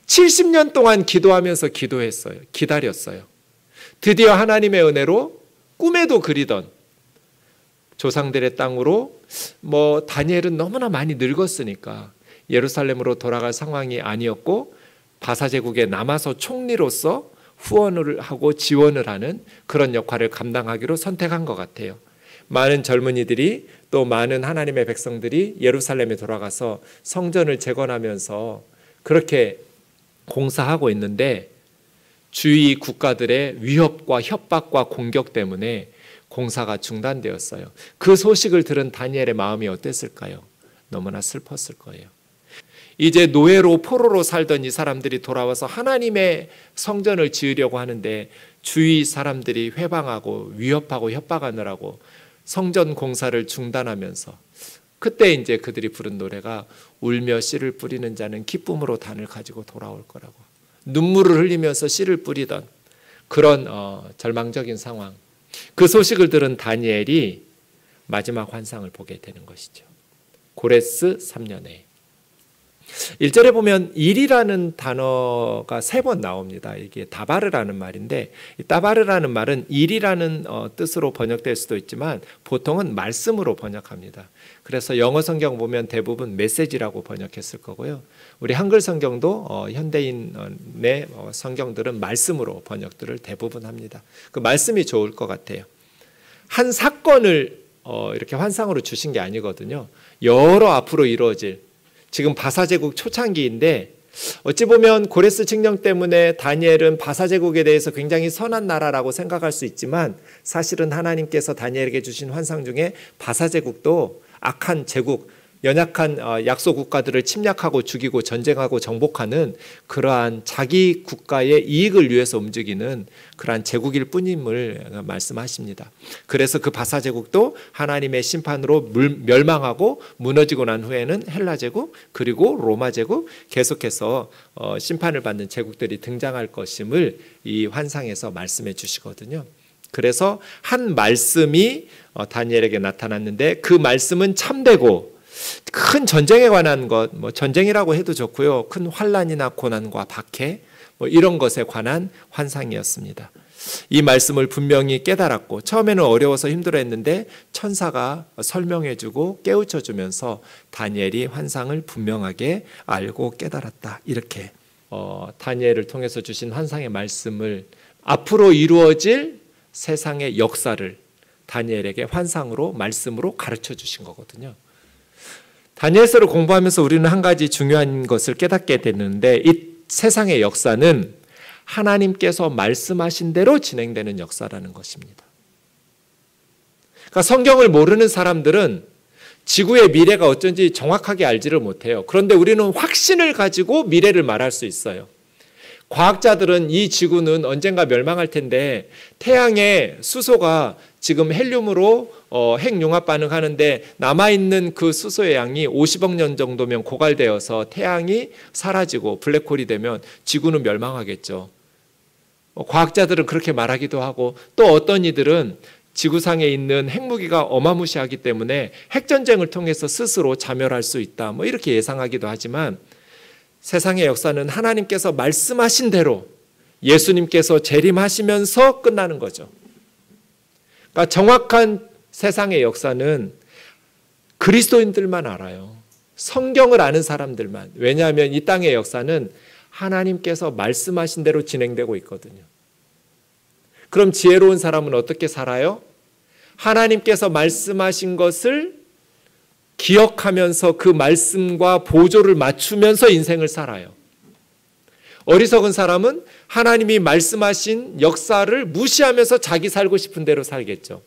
70년 동안 기도하면서 기도했어요. 기다렸어요. 드디어 하나님의 은혜로 꿈에도 그리던 조상들의 땅으로 다니엘은 너무나 많이 늙었으니까 예루살렘으로 돌아갈 상황이 아니었고 바사 제국에 남아서 총리로서 후원을 하고 지원을 하는 그런 역할을 감당하기로 선택한 것 같아요. 많은 젊은이들이 또 많은 하나님의 백성들이 예루살렘에 돌아가서 성전을 재건하면서 그렇게 공사하고 있는데 주위 국가들의 위협과 협박과 공격 때문에 공사가 중단되었어요. 그 소식을 들은 다니엘의 마음이 어땠을까요? 너무나 슬펐을 거예요. 이제 노예로 포로로 살던 이 사람들이 돌아와서 하나님의 성전을 지으려고 하는데 주위 사람들이 회방하고 위협하고 협박하느라고 성전 공사를 중단하면서 그때 이제 그들이 부른 노래가 울며 씨를 뿌리는 자는 기쁨으로 단을 가지고 돌아올 거라고, 눈물을 흘리면서 씨를 뿌리던 그런 절망적인 상황, 그 소식을 들은 다니엘이 마지막 환상을 보게 되는 것이죠. 고레스 3년에 1절에 보면 일이라는 단어가 3번 나옵니다. 이게 다바르라는 말인데 이 다바르라는 말은 일이라는 뜻으로 번역될 수도 있지만 보통은 말씀으로 번역합니다. 그래서 영어 성경 보면 대부분 메시지라고 번역했을 거고요. 우리 한글 성경도 현대인의 성경들은 말씀으로 번역들을 대부분 합니다. 그 말씀이 좋을 것 같아요. 한 사건을 이렇게 환상으로 주신 게 아니거든요. 여러 앞으로 이루어질, 지금 바사제국 초창기인데 어찌 보면 고레스 칙령 때문에 다니엘은 바사제국에 대해서 굉장히 선한 나라라고 생각할 수 있지만 사실은 하나님께서 다니엘에게 주신 환상 중에 바사제국도 악한 제국, 연약한 약소 국가들을 침략하고 죽이고 전쟁하고 정복하는 그러한 자기 국가의 이익을 위해서 움직이는 그러한 제국일 뿐임을 말씀하십니다. 그래서 그 바사 제국도 하나님의 심판으로 멸망하고 무너지고 난 후에는 헬라 제국 그리고 로마 제국 계속해서 심판을 받는 제국들이 등장할 것임을 이 환상에서 말씀해 주시거든요. 그래서 한 말씀이 다니엘에게 나타났는데 그 말씀은 참되고 큰 전쟁에 관한 것, 전쟁이라고 해도 좋고요. 큰 환난이나 고난과 박해 이런 것에 관한 환상이었습니다. 이 말씀을 분명히 깨달았고 처음에는 어려워서 힘들어했는데 천사가 설명해주고 깨우쳐주면서 다니엘이 환상을 분명하게 알고 깨달았다. 이렇게 다니엘을 통해서 주신 환상의 말씀을 앞으로 이루어질 세상의 역사를 다니엘에게 환상으로 말씀으로 가르쳐 주신 거거든요. 다니엘서를 공부하면서 우리는 한 가지 중요한 것을 깨닫게 됐는데 이 세상의 역사는 하나님께서 말씀하신 대로 진행되는 역사라는 것입니다. 그러니까 성경을 모르는 사람들은 지구의 미래가 어쩐지 정확하게 알지를 못해요. 그런데 우리는 확신을 가지고 미래를 말할 수 있어요. 과학자들은 이 지구는 언젠가 멸망할 텐데 태양의 수소가 지금 헬륨으로 핵융합 반응하는데 남아있는 그 수소의 양이 50억 년 정도면 고갈되어서 태양이 사라지고 블랙홀이 되면 지구는 멸망하겠죠. 과학자들은 그렇게 말하기도 하고 또 어떤 이들은 지구상에 있는 핵무기가 어마무시하기 때문에 핵전쟁을 통해서 스스로 자멸할 수 있다. 이렇게 예상하기도 하지만 세상의 역사는 하나님께서 말씀하신 대로 예수님께서 재림하시면서 끝나는 거죠. 그러니까 정확한 세상의 역사는 그리스도인들만 알아요. 성경을 아는 사람들만. 왜냐하면 이 땅의 역사는 하나님께서 말씀하신 대로 진행되고 있거든요. 그럼 지혜로운 사람은 어떻게 살아요? 하나님께서 말씀하신 것을 기억하면서 그 말씀과 보조를 맞추면서 인생을 살아요. 어리석은 사람은 하나님이 말씀하신 역사를 무시하면서 자기 살고 싶은 대로 살겠죠.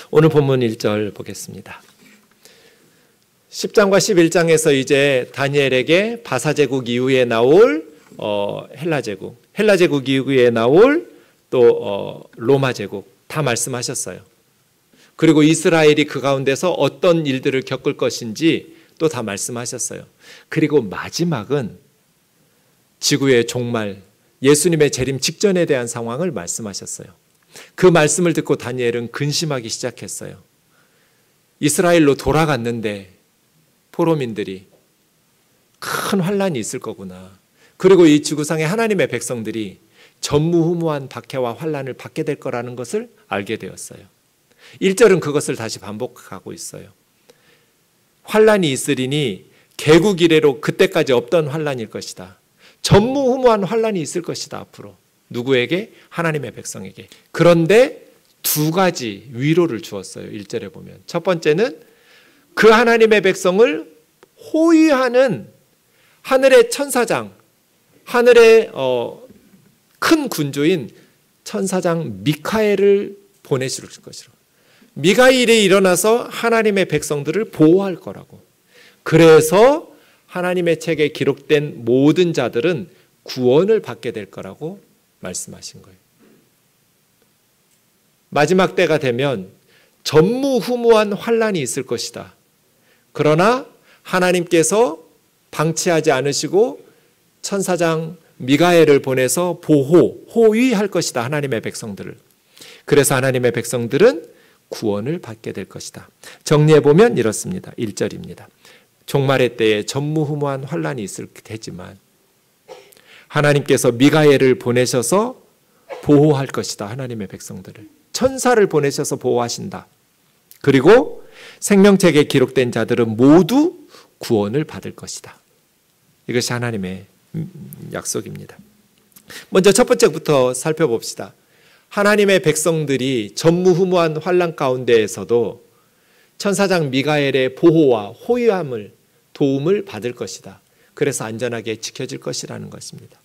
오늘 본문 1절 보겠습니다. 10장과 11장에서 이제 다니엘에게 바사제국 이후에 나올 헬라제국, 헬라제국 이후에 나올 또 로마제국 다 말씀하셨어요. 그리고 이스라엘이 그 가운데서 어떤 일들을 겪을 것인지 또 다 말씀하셨어요. 그리고 마지막은 지구의 종말, 예수님의 재림 직전에 대한 상황을 말씀하셨어요. 그 말씀을 듣고 다니엘은 근심하기 시작했어요. 이스라엘로 돌아갔는데 포로민들이 큰 환난이 있을 거구나. 그리고 이 지구상의 하나님의 백성들이 전무후무한 박해와 환난을 받게 될 거라는 것을 알게 되었어요. 1절은 그것을 다시 반복하고 있어요. 환난이 있으리니 개국 이래로 그때까지 없던 환난일 것이다. 전무후무한 환난이 있을 것이다. 앞으로 누구에게? 하나님의 백성에게. 그런데 두 가지 위로를 주었어요. 1절에 보면 첫 번째는 그 하나님의 백성을 호위하는 하늘의 천사장, 하늘의 큰 군주인 천사장 미카엘을 보내실 것이라. 미가일이 일어나서 하나님의 백성들을 보호할 거라고. 그래서 하나님의 책에 기록된 모든 자들은 구원을 받게 될 거라고 말씀하신 거예요. 마지막 때가 되면 전무후무한 환난이 있을 것이다. 그러나 하나님께서 방치하지 않으시고 천사장 미가엘을 보내서 호위할 것이다. 하나님의 백성들을. 그래서 하나님의 백성들은 구원을 받게 될 것이다. 정리해보면 이렇습니다. 1절입니다. 종말의 때에 전무후무한 환난이 있을 테지만 하나님께서 미가엘을 보내셔서 보호할 것이다. 하나님의 백성들을. 천사를 보내셔서 보호하신다. 그리고 생명책에 기록된 자들은 모두 구원을 받을 것이다. 이것이 하나님의 약속입니다. 먼저 첫 번째부터 살펴봅시다. 하나님의 백성들이 전무후무한 환난 가운데에서도 천사장 미가엘의 보호와 호위함을 도움을 받을 것이다. 그래서 안전하게 지켜질 것이라는 것입니다.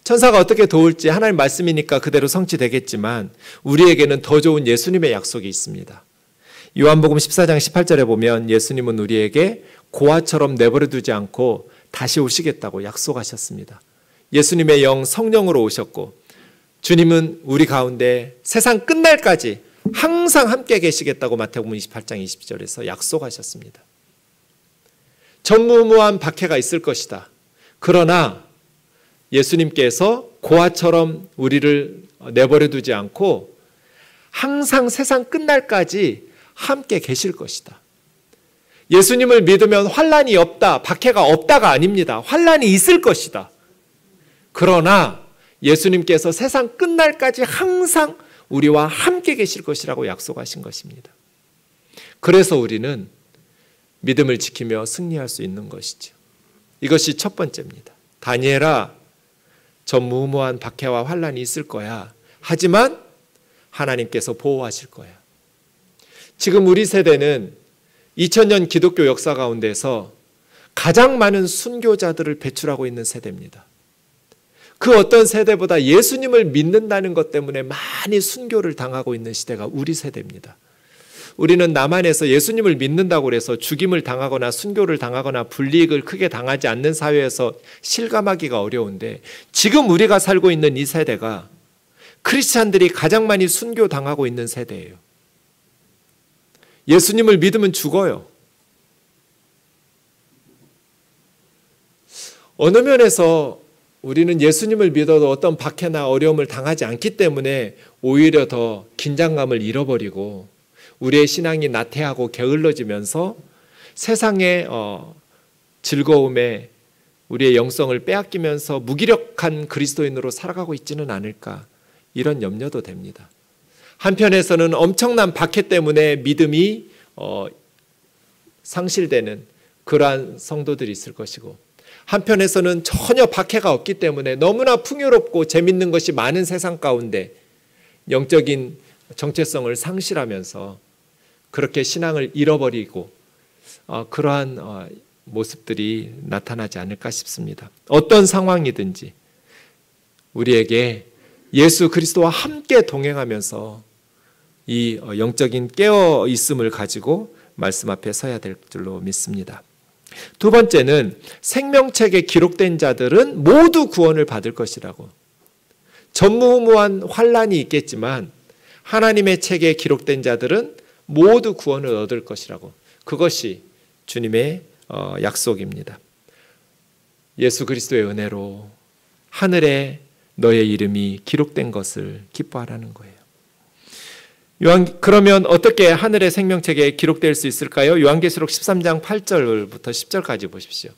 천사가 어떻게 도울지 하나님 말씀이니까 그대로 성취되겠지만 우리에게는 더 좋은 예수님의 약속이 있습니다. 요한복음 14장 18절에 보면 예수님은 우리에게 고아처럼 내버려두지 않고 다시 오시겠다고 약속하셨습니다. 예수님의 영 성령으로 오셨고 주님은 우리 가운데 세상 끝날까지 항상 함께 계시겠다고 마태복음 28장 20절에서 약속하셨습니다. 전무후무한 박해가 있을 것이다. 그러나 예수님께서 고아처럼 우리를 내버려두지 않고 항상 세상 끝날까지 함께 계실 것이다. 예수님을 믿으면 환난이 없다, 박해가 없다가 아닙니다. 환난이 있을 것이다. 그러나 예수님께서 세상 끝날까지 항상 우리와 함께 계실 것이라고 약속하신 것입니다. 그래서 우리는 믿음을 지키며 승리할 수 있는 것이죠. 이것이 첫 번째입니다. 다니엘아, 전무후무한 박해와 환난이 있을 거야. 하지만 하나님께서 보호하실 거야. 지금 우리 세대는 2000년 기독교 역사 가운데서 가장 많은 순교자들을 배출하고 있는 세대입니다. 그 어떤 세대보다 예수님을 믿는다는 것 때문에 많이 순교를 당하고 있는 시대가 우리 세대입니다. 우리는 남한에서 예수님을 믿는다고 해서 죽임을 당하거나 순교를 당하거나 불이익을 크게 당하지 않는 사회에서 실감하기가 어려운데 지금 우리가 살고 있는 이 세대가 크리스찬들이 가장 많이 순교 당하고 있는 세대예요. 예수님을 믿으면 죽어요. 어느 면에서 우리는 예수님을 믿어도 어떤 박해나 어려움을 당하지 않기 때문에 오히려 더 긴장감을 잃어버리고 우리의 신앙이 나태하고 게을러지면서 세상의 즐거움에 우리의 영성을 빼앗기면서 무기력한 그리스도인으로 살아가고 있지는 않을까, 이런 염려도 됩니다. 한편에서는 엄청난 박해 때문에 믿음이 상실되는 그러한 성도들이 있을 것이고, 한편에서는 전혀 박해가 없기 때문에 너무나 풍요롭고 재밌는 것이 많은 세상 가운데 영적인 정체성을 상실하면서 그렇게 신앙을 잃어버리고 그러한 모습들이 나타나지 않을까 싶습니다. 어떤 상황이든지 우리에게 예수 그리스도와 함께 동행하면서 이 영적인 깨어 있음을 가지고 말씀 앞에 서야 될 줄로 믿습니다. 두 번째는 생명책에 기록된 자들은 모두 구원을 받을 것이라고. 전무후무한 환난이 있겠지만 하나님의 책에 기록된 자들은 모두 구원을 얻을 것이라고. 그것이 주님의 약속입니다. 예수 그리스도의 은혜로 하늘에 너의 이름이 기록된 것을 기뻐하라는 거예요. 그러면 어떻게 하늘의 생명책에 기록될 수 있을까요? 요한계시록 13장 8절부터 10절까지 보십시오.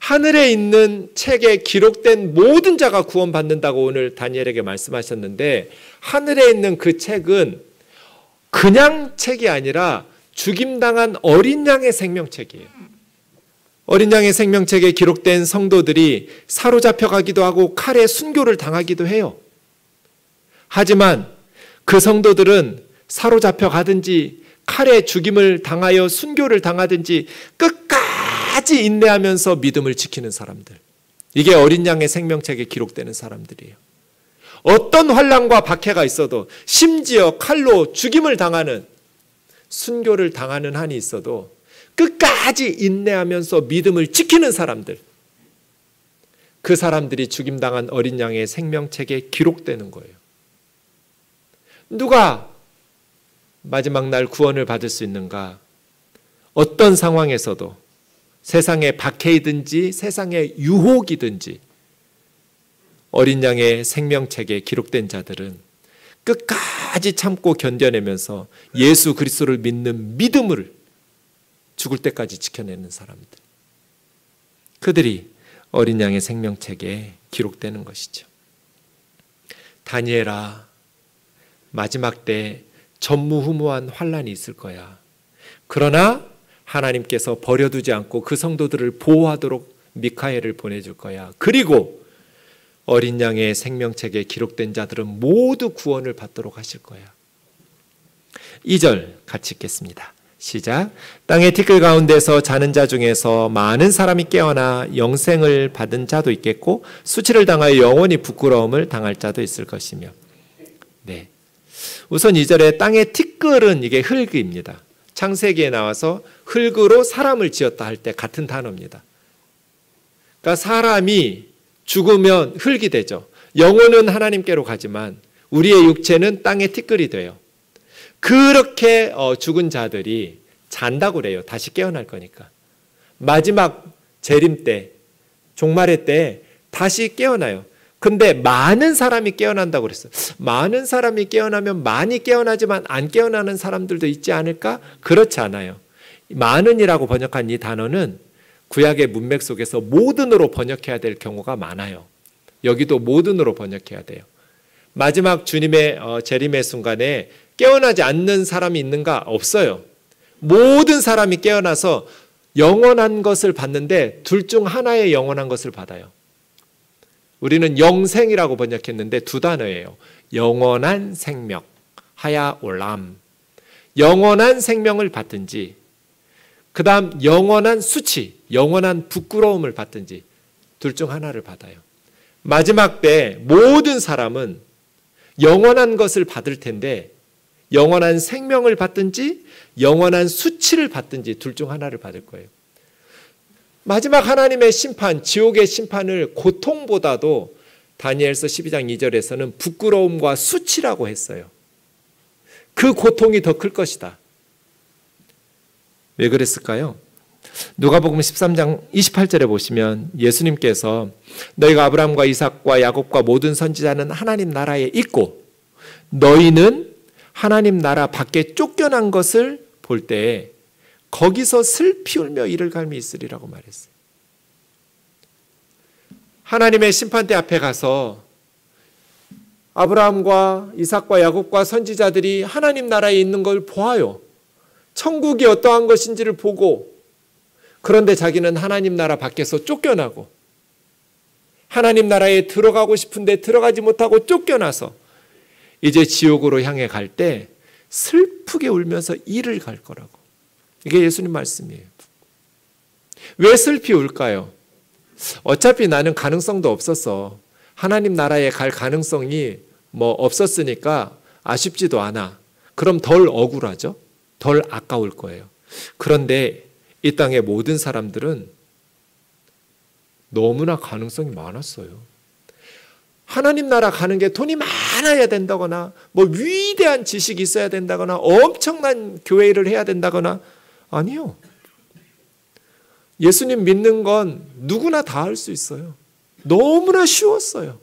하늘에 있는 책에 기록된 모든 자가 구원받는다고 오늘 다니엘에게 말씀하셨는데, 하늘에 있는 그 책은 그냥 책이 아니라 죽임당한 어린 양의 생명책이에요. 어린 양의 생명책에 기록된 성도들이 사로잡혀 가기도 하고 칼에 순교를 당하기도 해요. 하지만 그 성도들은 사로잡혀 가든지 칼에 죽임을 당하여 순교를 당하든지 끝까지 인내하면서 믿음을 지키는 사람들. 이게 어린 양의 생명책에 기록되는 사람들이에요. 어떤 환난과 박해가 있어도, 심지어 칼로 죽임을 당하는, 순교를 당하는 한이 있어도 끝까지 인내하면서 믿음을 지키는 사람들. 그 사람들이 죽임당한 어린 양의 생명책에 기록되는 거예요. 누가 마지막 날 구원을 받을 수 있는가? 어떤 상황에서도, 세상의 박해이든지 세상의 유혹이든지 어린 양의 생명책에 기록된 자들은 끝까지 참고 견뎌내면서 예수 그리스도를 믿는 믿음을 죽을 때까지 지켜내는 사람들. 그들이 어린 양의 생명책에 기록되는 것이죠. 다니엘아, 마지막 때 전무후무한 환난이 있을 거야. 그러나 하나님께서 버려두지 않고 그 성도들을 보호하도록 미카엘을 보내줄 거야. 그리고 어린 양의 생명책에 기록된 자들은 모두 구원을 받도록 하실 거야. 2절 같이 읽겠습니다. 시작. 땅의 티끌 가운데서 자는 자 중에서 많은 사람이 깨어나 영생을 받은 자도 있겠고 수치를 당하여 영원히 부끄러움을 당할 자도 있을 것이며. 네. 우선 2절에 땅의 티끌은 이게 흙입니다. 창세기에 나와서 흙으로 사람을 지었다 할 때 같은 단어입니다. 그러니까 사람이 죽으면 흙이 되죠. 영혼은 하나님께로 가지만 우리의 육체는 땅의 티끌이 돼요. 그렇게 죽은 자들이 잔다고 그래요. 다시 깨어날 거니까. 마지막 재림 때, 종말의 때 다시 깨어나요. 근데 많은 사람이 깨어난다고 그랬어요. 많은 사람이 깨어나면 많이 깨어나지만 안 깨어나는 사람들도 있지 않을까? 그렇지 않아요. 많은이라고 번역한 이 단어는 구약의 문맥 속에서 모든으로 번역해야 될 경우가 많아요. 여기도 모든으로 번역해야 돼요. 마지막 주님의 재림의 순간에 깨어나지 않는 사람이 있는가? 없어요. 모든 사람이 깨어나서 영원한 것을 받는데 둘 중 하나의 영원한 것을 받아요. 우리는 영생이라고 번역했는데 두 단어예요. 영원한 생명, 하야 올람. 영원한 생명을 받든지, 그 다음 영원한 수치, 영원한 부끄러움을 받든지 둘 중 하나를 받아요. 마지막 때 모든 사람은 영원한 것을 받을 텐데 영원한 생명을 받든지 영원한 수치를 받든지 둘 중 하나를 받을 거예요. 마지막 하나님의 심판, 지옥의 심판을 고통보다도 다니엘서 12장 2절에서는 부끄러움과 수치라고 했어요. 그 고통이 더 클 것이다. 왜 그랬을까요? 누가복음 13장 28절에 보시면 예수님께서 너희가 아브라함과 이삭과 야곱과 모든 선지자는 하나님 나라에 있고 너희는 하나님 나라 밖에 쫓겨난 것을 볼 때에 거기서 슬피 울며 이를 갈미 있으리라고 말했어요. 하나님의 심판대 앞에 가서 아브라함과 이삭과 야곱과 선지자들이 하나님 나라에 있는 걸 보아요. 천국이 어떠한 것인지를 보고, 그런데 자기는 하나님 나라 밖에서 쫓겨나고 하나님 나라에 들어가고 싶은데 들어가지 못하고 쫓겨나서 이제 지옥으로 향해 갈 때 슬프게 울면서 이를 갈 거라고. 이게 예수님 말씀이에요. 왜 슬피 울까요? 어차피 나는 가능성도 없었어. 하나님 나라에 갈 가능성이 없었으니까 아쉽지도 않아. 그럼 덜 억울하죠? 덜 아까울 거예요. 그런데 이 땅의 모든 사람들은 너무나 가능성이 많았어요. 하나님 나라 가는 게 돈이 많아야 된다거나 위대한 지식이 있어야 된다거나 엄청난 교회 일을 해야 된다거나 아니요. 예수님 믿는 건 누구나 다 할 수 있어요. 너무나 쉬웠어요.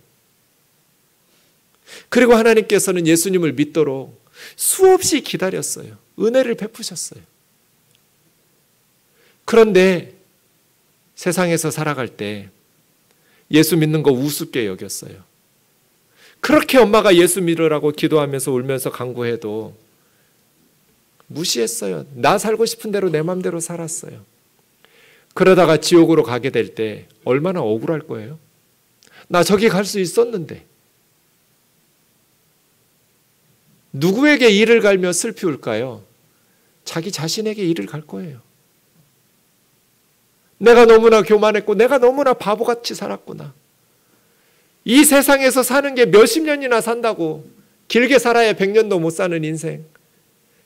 그리고 하나님께서는 예수님을 믿도록 수없이 기다렸어요. 은혜를 베푸셨어요. 그런데 세상에서 살아갈 때 예수 믿는 거 우습게 여겼어요. 그렇게 엄마가 예수 믿으라고 기도하면서 울면서 간구해도 무시했어요. 나 살고 싶은 대로 내 맘대로 살았어요. 그러다가 지옥으로 가게 될 때 얼마나 억울할 거예요. 나 저기 갈 수 있었는데. 누구에게 이를 갈며 슬피 울까요? 자기 자신에게 이를 갈 거예요. 내가 너무나 교만했고 내가 너무나 바보같이 살았구나. 이 세상에서 사는 게 몇십 년이나 산다고, 길게 살아야 100년도 못 사는 인생,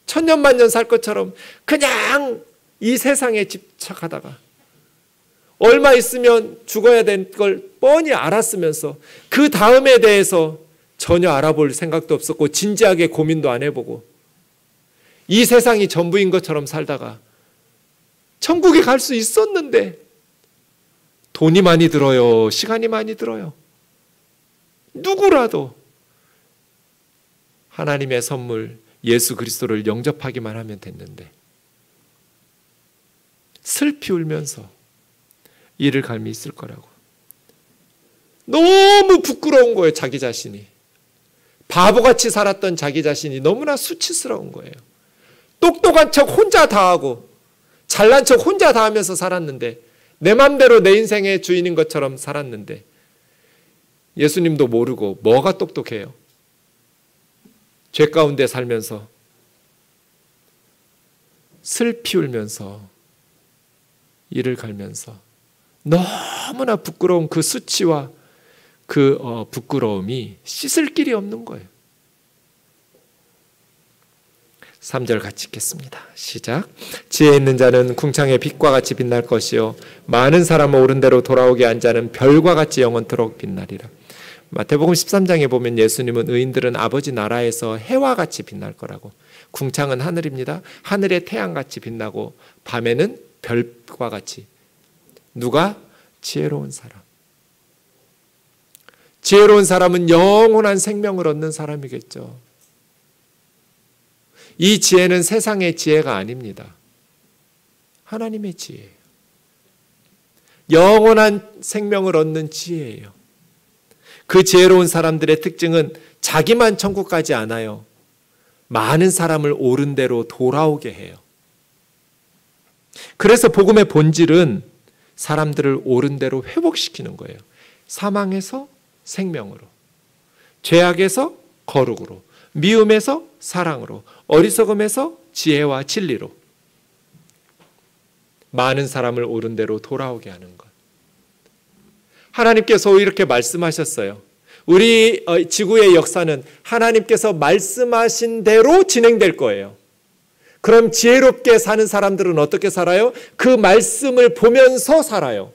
천년만년 살 것처럼 그냥 이 세상에 집착하다가 얼마 있으면 죽어야 될 걸 뻔히 알았으면서 그 다음에 대해서 전혀 알아볼 생각도 없었고 진지하게 고민도 안 해보고 이 세상이 전부인 것처럼 살다가 천국에 갈 수 있었는데 돈이 많이 들어요, 시간이 많이 들어요. 누구라도 하나님의 선물 예수 그리스도를 영접하기만 하면 됐는데 슬피 울면서 이를 갈미 있을 거라고. 너무 부끄러운 거예요. 자기 자신이. 바보같이 살았던 자기 자신이 너무나 수치스러운 거예요. 똑똑한 척 혼자 다 하고 잘난 척 혼자 다 하면서 살았는데, 내 맘대로 내 인생의 주인인 것처럼 살았는데 예수님도 모르고 뭐가 똑똑해요. 죄 가운데 살면서 슬피 울면서 이를 갈면서 너무나 부끄러운 그 수치와 그 부끄러움이 씻을 길이 없는 거예요. 3절 같이 읽겠습니다. 시작. 지혜 있는 자는 궁창의 빛과 같이 빛날 것이요 많은 사람은 옳은 대로 돌아오게 한 자는 별과 같이 영원토록 빛나리라. 마태복음 13장에 보면 예수님은 의인들은 아버지 나라에서 해와 같이 빛날 거라고. 궁창은 하늘입니다. 하늘의 태양같이 빛나고 밤에는 별과 같이. 누가? 지혜로운 사람. 지혜로운 사람은 영원한 생명을 얻는 사람이겠죠. 이 지혜는 세상의 지혜가 아닙니다. 하나님의 지혜예요. 영원한 생명을 얻는 지혜예요. 그 지혜로운 사람들의 특징은 자기만 천국 가지 않아요. 많은 사람을 옳은 대로 돌아오게 해요. 그래서 복음의 본질은 사람들을 옳은 대로 회복시키는 거예요. 사망에서 생명으로, 죄악에서 거룩으로, 미움에서 사랑으로, 어리석음에서 지혜와 진리로 많은 사람을 옳은 대로 돌아오게 하는 것. 하나님께서 이렇게 말씀하셨어요. 우리 지구의 역사는 하나님께서 말씀하신 대로 진행될 거예요. 그럼 지혜롭게 사는 사람들은 어떻게 살아요? 그 말씀을 보면서 살아요.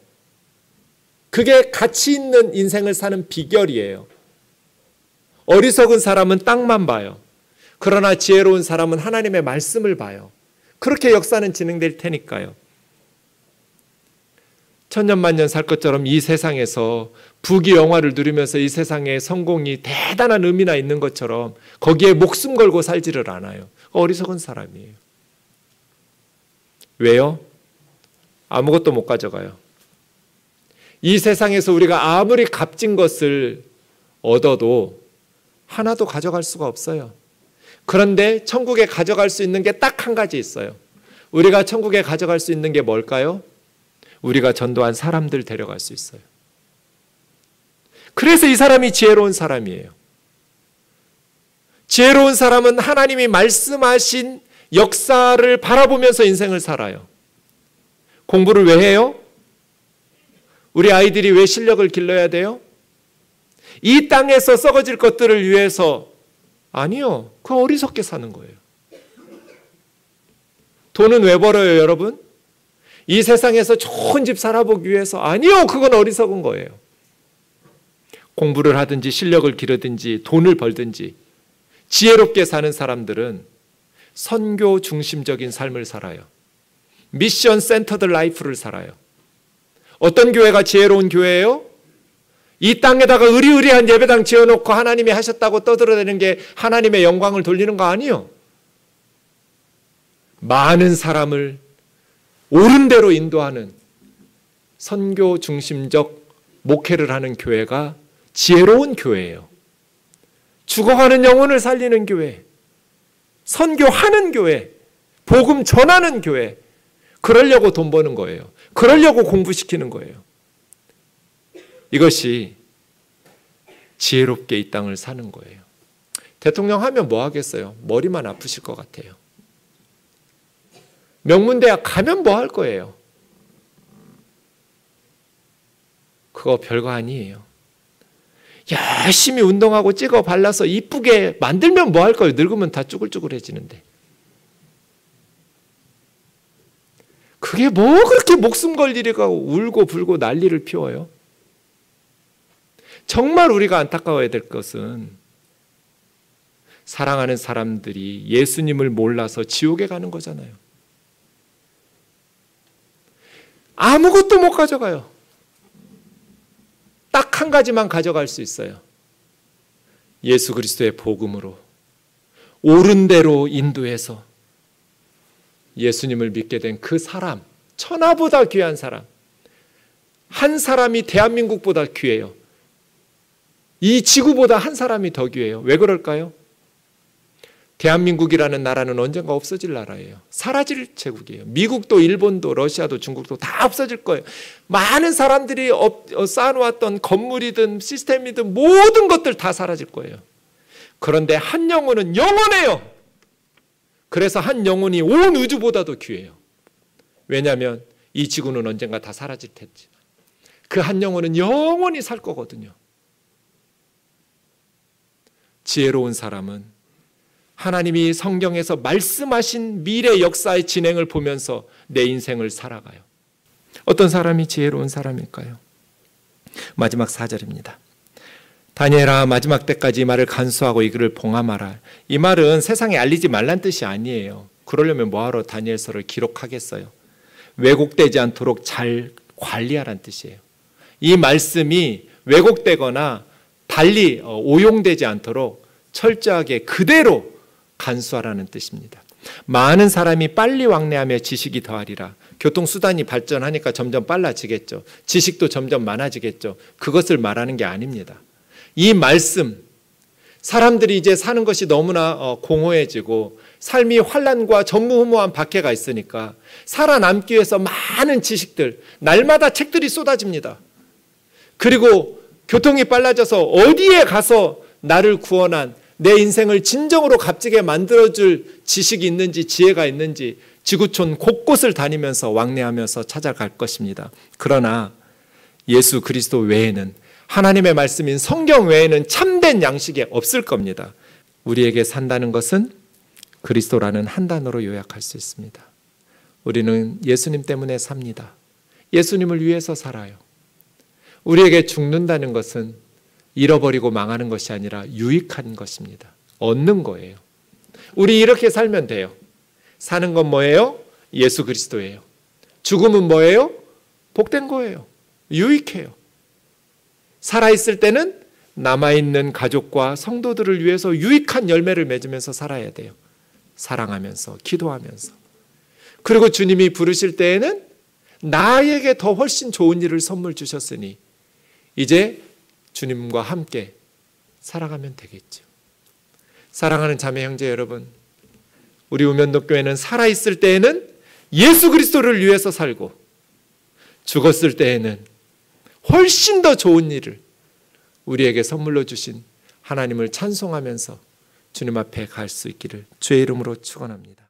그게 가치 있는 인생을 사는 비결이에요. 어리석은 사람은 땅만 봐요. 그러나 지혜로운 사람은 하나님의 말씀을 봐요. 그렇게 역사는 진행될 테니까요. 천년만년 살 것처럼 이 세상에서 부귀영화를 누리면서 이 세상에 성공이 대단한 의미나 있는 것처럼 거기에 목숨 걸고 살지를 않아요. 어리석은 사람이에요. 왜요? 아무것도 못 가져가요. 이 세상에서 우리가 아무리 값진 것을 얻어도 하나도 가져갈 수가 없어요. 그런데 천국에 가져갈 수 있는 게 딱 한 가지 있어요. 우리가 천국에 가져갈 수 있는 게 뭘까요? 우리가 전도한 사람들 데려갈 수 있어요. 그래서 이 사람이 지혜로운 사람이에요. 지혜로운 사람은 하나님이 말씀하신 역사를 바라보면서 인생을 살아요. 공부를 왜 해요? 우리 아이들이 왜 실력을 길러야 돼요? 이 땅에서 썩어질 것들을 위해서. 아니요. 그 어리석게 사는 거예요. 돈은 왜 벌어요, 여러분? 이 세상에서 좋은 집 살아보기 위해서. 아니요. 그건 어리석은 거예요. 공부를 하든지 실력을 기르든지 돈을 벌든지 지혜롭게 사는 사람들은 선교 중심적인 삶을 살아요. 미션 센터드 라이프를 살아요. 어떤 교회가 지혜로운 교회예요? 이 땅에다가 의리의리한 예배당 지어놓고 하나님이 하셨다고 떠들어대는 게 하나님의 영광을 돌리는 거 아니에요. 많은 사람을 옳은 대로 인도하는 선교 중심적 목회를 하는 교회가 지혜로운 교회예요. 죽어가는 영혼을 살리는 교회, 선교하는 교회, 복음 전하는 교회. 그러려고 돈 버는 거예요. 그러려고 공부시키는 거예요. 이것이 지혜롭게 이 땅을 사는 거예요. 대통령 하면 뭐 하겠어요? 머리만 아프실 것 같아요. 명문대학 가면 뭐 할 거예요? 그거 별거 아니에요. 열심히 운동하고 찍어 발라서 이쁘게 만들면 뭐 할 거예요? 늙으면 다 쭈글쭈글해지는데. 그게 뭐 그렇게 목숨 걸 일이고 울고 불고 난리를 피워요? 정말 우리가 안타까워야 될 것은 사랑하는 사람들이 예수님을 몰라서 지옥에 가는 거잖아요. 아무것도 못 가져가요. 딱 한 가지만 가져갈 수 있어요. 예수 그리스도의 복음으로 옳은 대로 인도해서 예수님을 믿게 된 그 사람, 천하보다 귀한 사람, 한 사람이 대한민국보다 귀해요. 이 지구보다 한 사람이 더 귀해요. 왜 그럴까요? 대한민국이라는 나라는 언젠가 없어질 나라예요. 사라질 제국이에요. 미국도 일본도 러시아도 중국도 다 없어질 거예요. 많은 사람들이 쌓아놓았던 건물이든 시스템이든 모든 것들 다 사라질 거예요. 그런데 한 영혼은 영원해요. 그래서 한 영혼이 온 우주보다도 귀해요. 왜냐하면 이 지구는 언젠가 다 사라질 테지. 그 한 영혼은 영원히 살 거거든요. 지혜로운 사람은 하나님이 성경에서 말씀하신 미래 역사의 진행을 보면서 내 인생을 살아가요. 어떤 사람이 지혜로운 사람일까요? 마지막 4절입니다. 다니엘아, 마지막 때까지 이 말을 간수하고 이 글을 봉함하라. 이 말은 세상에 알리지 말란 뜻이 아니에요. 그러려면 뭐하러 다니엘서를 기록하겠어요? 왜곡되지 않도록 잘 관리하란 뜻이에요. 이 말씀이 왜곡되거나 달리 오용되지 않도록 철저하게 그대로 간수하라는 뜻입니다. 많은 사람이 빨리 왕래하며 지식이 더하리라. 교통수단이 발전하니까 점점 빨라지겠죠. 지식도 점점 많아지겠죠. 그것을 말하는 게 아닙니다. 이 말씀, 사람들이 이제 사는 것이 너무나 공허해지고 삶이 환난과 전무후무한 박해가 있으니까 살아남기 위해서 많은 지식들, 날마다 책들이 쏟아집니다. 그리고 교통이 빨라져서 어디에 가서 나를 구원한 내 인생을 진정으로 값지게 만들어줄 지식이 있는지 지혜가 있는지 지구촌 곳곳을 다니면서 왕래하면서 찾아갈 것입니다. 그러나 예수 그리스도 외에는, 하나님의 말씀인 성경 외에는 참된 양식이 없을 겁니다. 우리에게 산다는 것은 그리스도라는 한 단어로 요약할 수 있습니다. 우리는 예수님 때문에 삽니다. 예수님을 위해서 살아요. 우리에게 죽는다는 것은 잃어버리고 망하는 것이 아니라 유익한 것입니다. 얻는 거예요. 우리 이렇게 살면 돼요. 사는 건 뭐예요? 예수 그리스도예요. 죽음은 뭐예요? 복된 거예요. 유익해요. 살아있을 때는 남아있는 가족과 성도들을 위해서 유익한 열매를 맺으면서 살아야 돼요. 사랑하면서, 기도하면서. 그리고 주님이 부르실 때에는 나에게 더 훨씬 좋은 일을 선물 주셨으니 이제 주님과 함께 살아가면 되겠죠. 사랑하는 자매 형제 여러분, 우리 우면독교회는 살아있을 때에는 예수 그리스도를 위해서 살고 죽었을 때에는 훨씬 더 좋은 일을 우리에게 선물로 주신 하나님을 찬송하면서 주님 앞에 갈 수 있기를 주의 이름으로 축원합니다.